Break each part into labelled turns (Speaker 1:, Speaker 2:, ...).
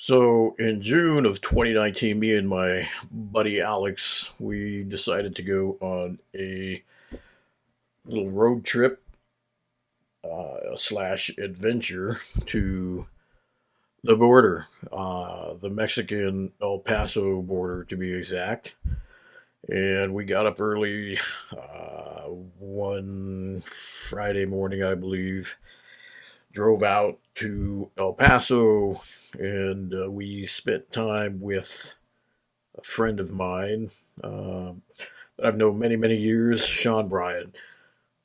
Speaker 1: So in June of 2019, me and my buddy Alex, we decided to go on a little road trip slash adventure to the border, the Mexican El Paso border to be exact. And we got up early one Friday morning, I believe, drove out to El Paso, and we spent time with a friend of mine that I've known many, many years, Sean Bryan.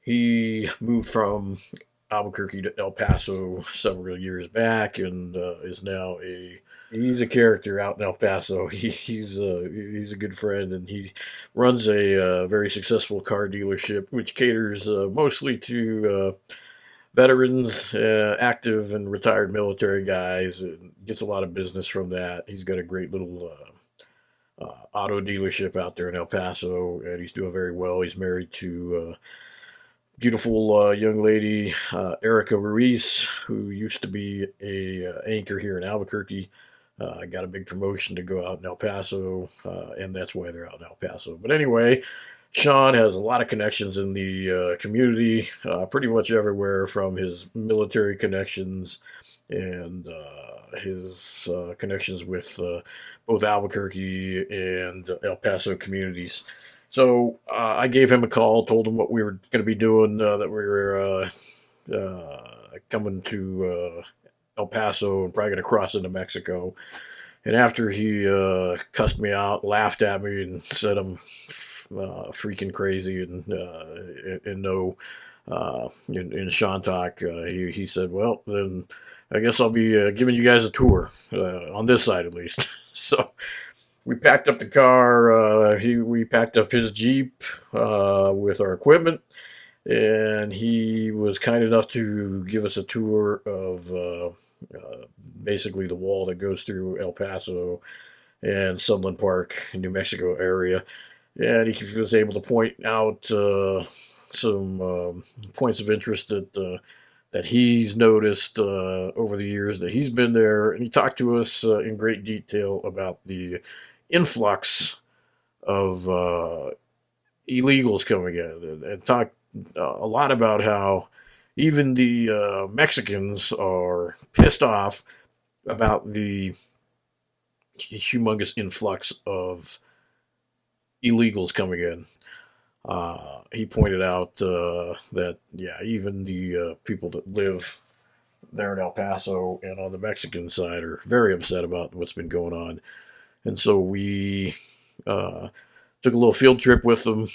Speaker 1: He moved from Albuquerque to El Paso several years back and is now he's a character out in El Paso. He's a good friend, and he runs a very successful car dealership, which caters mostly to veterans, active and retired military guys, and gets a lot of business from that. He's got a great little auto dealership out there in El Paso, and he's doing very well. He's married to beautiful young lady, Erica Ruiz, who used to be a anchor here in Albuquerque. Got a big promotion to go out in El Paso, and that's why they're out in El Paso. But anyway, Sean has a lot of connections in the community, pretty much everywhere, from his military connections and his connections with both Albuquerque and El Paso communities. So I gave him a call, told him what we were going to be doing, that we were coming to El Paso and probably going to cross into Mexico. And after he cussed me out, laughed at me, and said I'm freaking crazy and no, in Sean talk, he said, well, then I guess I'll be giving you guys a tour, on this side at least. So we packed up the car. We packed up his Jeep with our equipment, and he was kind enough to give us a tour of basically the wall that goes through El Paso and Sunland Park, New Mexico area. And he was able to point out some points of interest that he's noticed over the years that he's been there, and he talked to us in great detail about the influx of illegals coming in, and talked a lot about how even the Mexicans are pissed off about the humongous influx of illegals coming in. He pointed out that, yeah, even the people that live there in El Paso and on the Mexican side are very upset about what's been going on. And so we took a little field trip with them,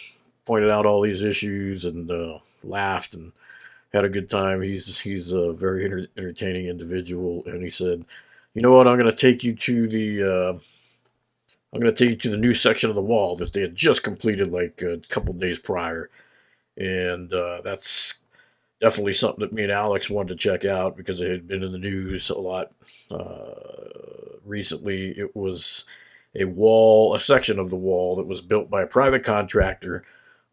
Speaker 1: pointed out all these issues, and laughed and had a good time. He's a very entertaining individual, and he said, "You know what? I'm going to take you to the new section of the wall that they had just completed like a couple days prior." And that's definitely something that me and Alex wanted to check out because it had been in the news a lot recently. It was a section of the wall that was built by a private contractor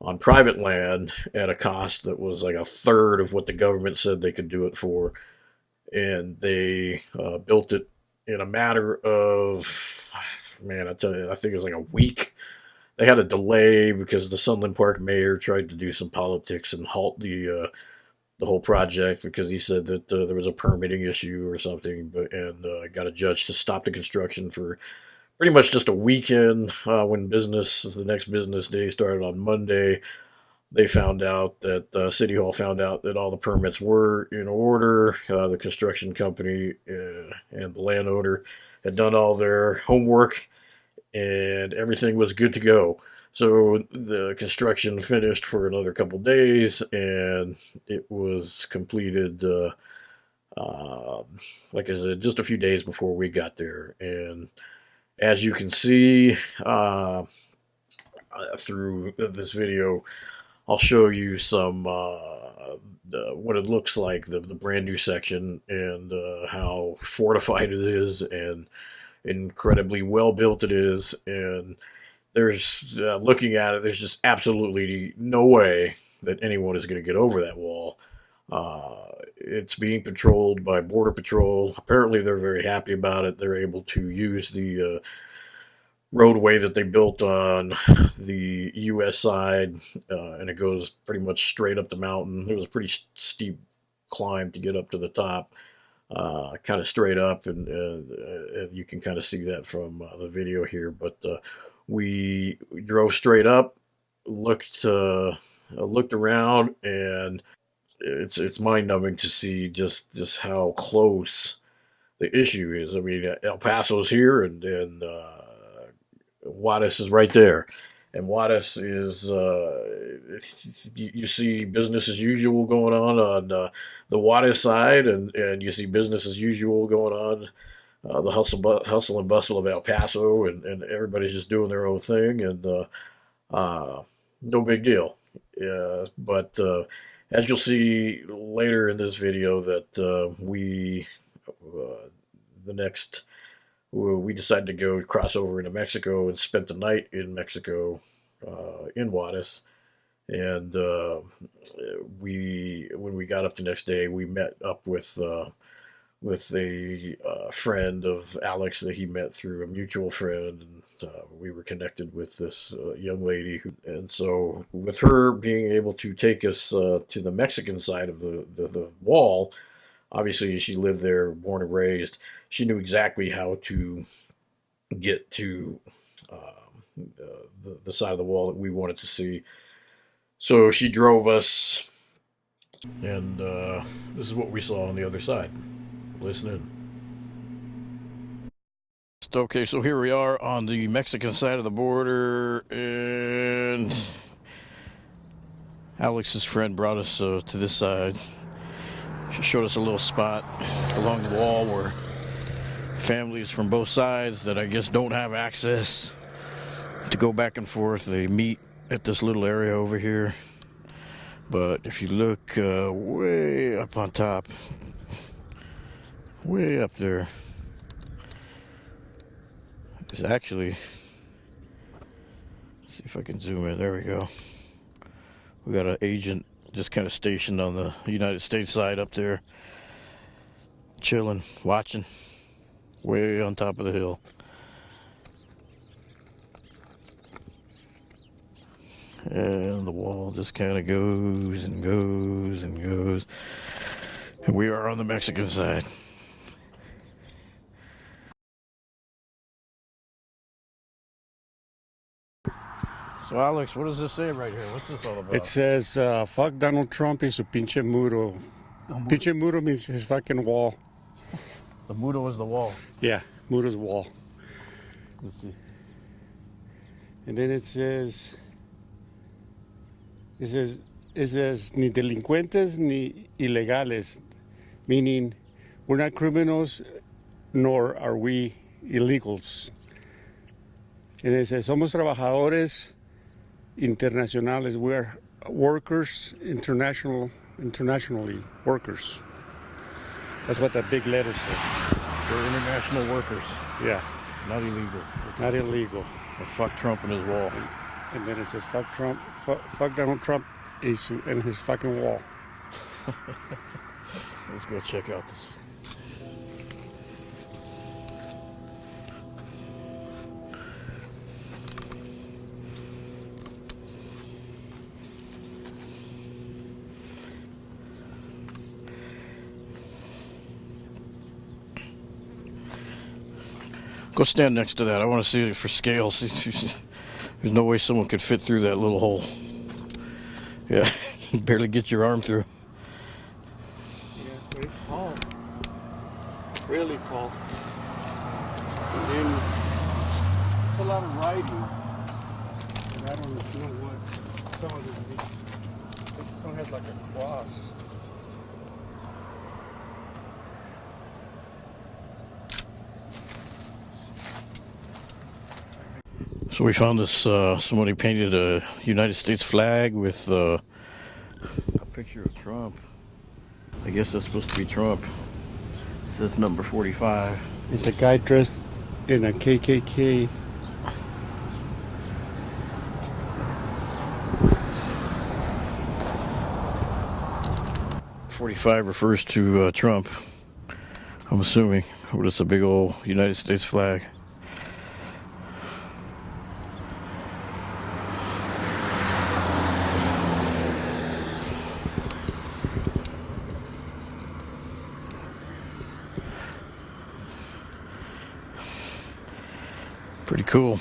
Speaker 1: on private land at a cost that was like a third of what the government said they could do it for. And they built it in a matter of, man, I tell you, I think it was like a week. They had a delay because the Sunland Park mayor tried to do some politics and halt the whole project because he said that there was a permitting issue or something, and got a judge to stop the construction for pretty much just a weekend. When the next business day started on Monday, they found out that City Hall found out that all the permits were in order. The construction company and the landowner had done all their homework, and everything was good to go. So the construction finished for another couple days, and it was completed, like I said, just a few days before we got there. And as you can see through this video, I'll show you some what it looks like, the brand new section, and how fortified it is and incredibly well built it is. And there's looking at it, there's just absolutely no way that anyone is going to get over that wall. It's being patrolled by Border Patrol. Apparently, they're very happy about it. They're able to use the roadway that they built on the U.S. side, and it goes pretty much straight up the mountain. It was a pretty steep climb to get up to the top, kind of straight up, and you can kind of see that from the video here. But we drove straight up, looked around, and it's mind numbing to see just how close the issue is. I mean, El Paso's here, and Juarez is right there. And Juarez is, you see business as usual going on the Juarez side, and you see business as usual going on the hustle and bustle of El Paso, and everybody's just doing their own thing, and no big deal. But as you'll see later in this video, that the next we decided to go cross over into Mexico and spent the night in Mexico, in Juarez. And when we got up the next day, we met up with a friend of Alex that he met through a mutual friend, and we were connected with this young lady. And so, with her being able to take us to the Mexican side of the wall, obviously she lived there, born and raised. She knew exactly how to get to the side of the wall that we wanted to see. So she drove us, and this is what we saw on the other side. Listen in. Okay, so here we are on the Mexican side of the border, and Alex's friend brought us to this side. She showed us a little spot along the wall where families from both sides that I guess don't have access to go back and forth, they meet at this little area over here. But if you look way up on top, way up there, it's actually, let's see if I can zoom in. There we go. We got an agent just kind of stationed on the United States side up there, chilling, watching, way on top of the hill. And the wall just kind of goes and goes and goes. And we are on the Mexican side. So Alex, what does this say right here? What's this all about?
Speaker 2: It says, fuck Donald Trump y su pinche muro. Pinche muro means his fucking wall.
Speaker 1: The muro is the wall.
Speaker 2: Yeah, muro's wall.
Speaker 1: Let's see.
Speaker 2: And then it says, ni delincuentes ni ilegales, meaning we're not criminals nor are we illegals. And it says, somos trabajadores internacionales. We're workers, internationally workers. That's what that big letter says.
Speaker 1: We're international workers.
Speaker 2: Yeah.
Speaker 1: Not illegal.
Speaker 2: Not illegal.
Speaker 1: Well, fuck Trump and his wall.
Speaker 2: And then it says, fuck Trump, fuck Donald Trump and his fucking wall.
Speaker 1: Let's go check out this. Go stand next to that. I want to see it for scales. There's no way someone could fit through that little hole. Yeah, you barely get your arm through.
Speaker 2: Yeah, but it's tall. Really tall. And then it's a lot of riding. And I don't know what some of this one has like a cross.
Speaker 1: So we found this, somebody painted a United States flag with a picture of Trump. I guess that's supposed to be Trump. It says number 45.
Speaker 2: It's a guy dressed in a KKK.
Speaker 1: 45 refers to Trump, I'm assuming. But it's a big old United States flag. Pretty cool.